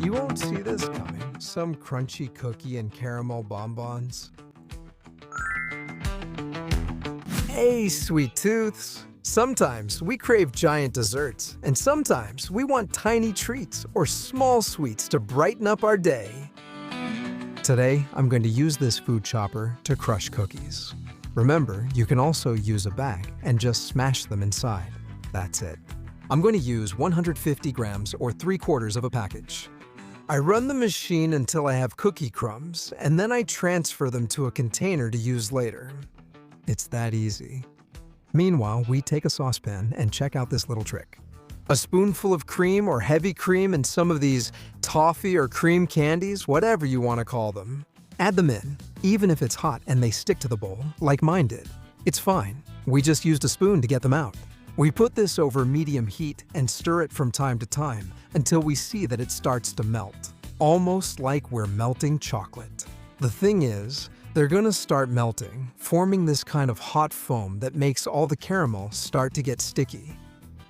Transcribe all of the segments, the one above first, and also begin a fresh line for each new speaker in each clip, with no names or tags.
You won't see this coming. Some crunchy cookie and caramel bonbons. Hey, sweet tooths! Sometimes we crave giant desserts, and sometimes we want tiny treats or small sweets to brighten up our day. Today, I'm going to use this food chopper to crush cookies. Remember, you can also use a bag and just smash them inside. That's it. I'm going to use 150 grams or 3/4 of a package. I run the machine until I have cookie crumbs, and then I transfer them to a container to use later. It's that easy. Meanwhile, we take a saucepan and check out this little trick. A spoonful of cream or heavy cream and some of these toffee or cream candies, whatever you want to call them. Add them in, even if it's hot and they stick to the bowl, like mine did. It's fine. We just used a spoon to get them out. We put this over medium heat and stir it from time to time until we see that it starts to melt, almost like we're melting chocolate. The thing is, they're gonna start melting, forming this kind of hot foam that makes all the caramel start to get sticky.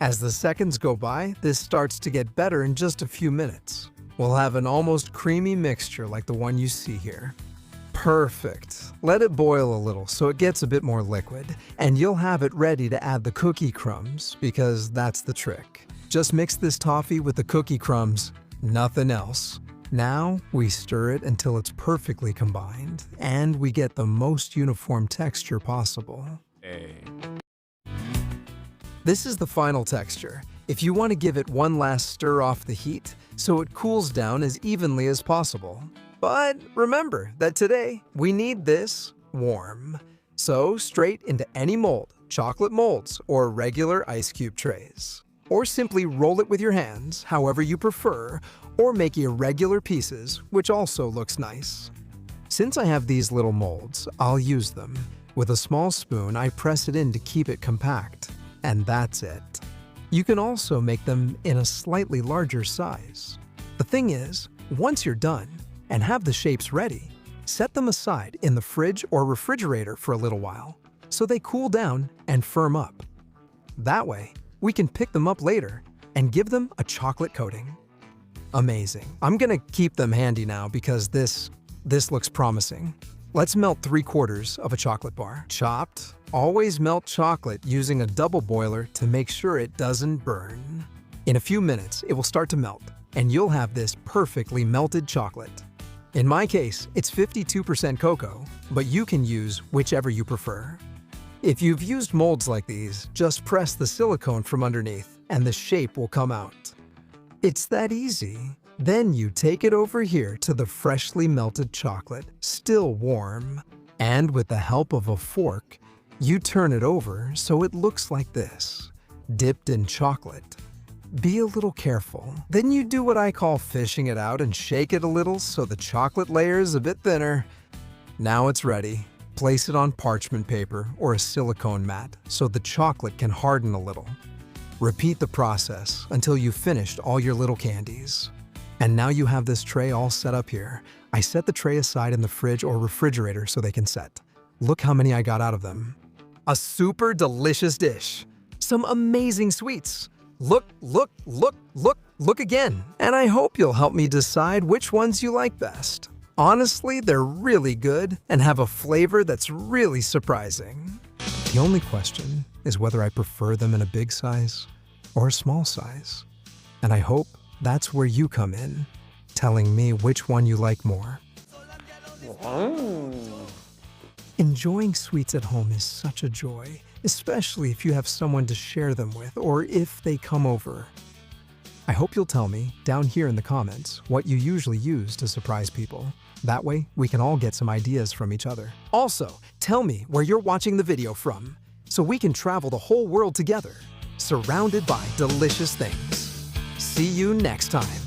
As the seconds go by, this starts to get better in just a few minutes. We'll have an almost creamy mixture like the one you see here. Perfect. Let it boil a little so it gets a bit more liquid, and you'll have it ready to add the cookie crumbs, because that's the trick. Just mix this toffee with the cookie crumbs, nothing else. Now, we stir it until it's perfectly combined, and we get the most uniform texture possible. This is the final texture. If you want to give it one last stir off the heat, so it cools down as evenly as possible. But remember that today, we need this warm. So straight into any mold, chocolate molds, or regular ice cube trays. Or simply roll it with your hands, however you prefer, or make irregular pieces, which also looks nice. Since I have these little molds, I'll use them. With a small spoon, I press it in to keep it compact. And that's it. You can also make them in a slightly larger size. The thing is, once you're done and have the shapes ready, set them aside in the fridge or refrigerator for a little while so they cool down and firm up. That way, we can pick them up later and give them a chocolate coating. Amazing. I'm gonna keep them handy now because this looks promising. Let's melt 3/4 of a chocolate bar. Chopped. Always melt chocolate using a double boiler to make sure it doesn't burn. In a few minutes, it will start to melt, and you'll have this perfectly melted chocolate. In my case, it's 52% cocoa, but you can use whichever you prefer. If you've used molds like these, just press the silicone from underneath, and the shape will come out. It's that easy. Then you take it over here to the freshly melted chocolate, still warm, and with the help of a fork, you turn it over so it looks like this, dipped in chocolate. Be a little careful. Then you do what I call fishing it out and shake it a little so the chocolate layer is a bit thinner. Now it's ready. Place it on parchment paper or a silicone mat so the chocolate can harden a little. Repeat the process until you've finished all your little candies. And now you have this tray all set up here. I set the tray aside in the fridge or refrigerator so they can set. Look how many I got out of them. A super delicious dish. Some amazing sweets. Look again. And I hope you'll help me decide which ones you like best. Honestly, they're really good and have a flavor that's really surprising. The only question is whether I prefer them in a big size or a small size. And I hope that's where you come in, telling me which one you like more. Enjoying sweets at home is such a joy, especially if you have someone to share them with or if they come over. I hope you'll tell me down here in the comments what you usually use to surprise people. That way, we can all get some ideas from each other. Also, tell me where you're watching the video from so we can travel the whole world together, surrounded by delicious things. See you next time.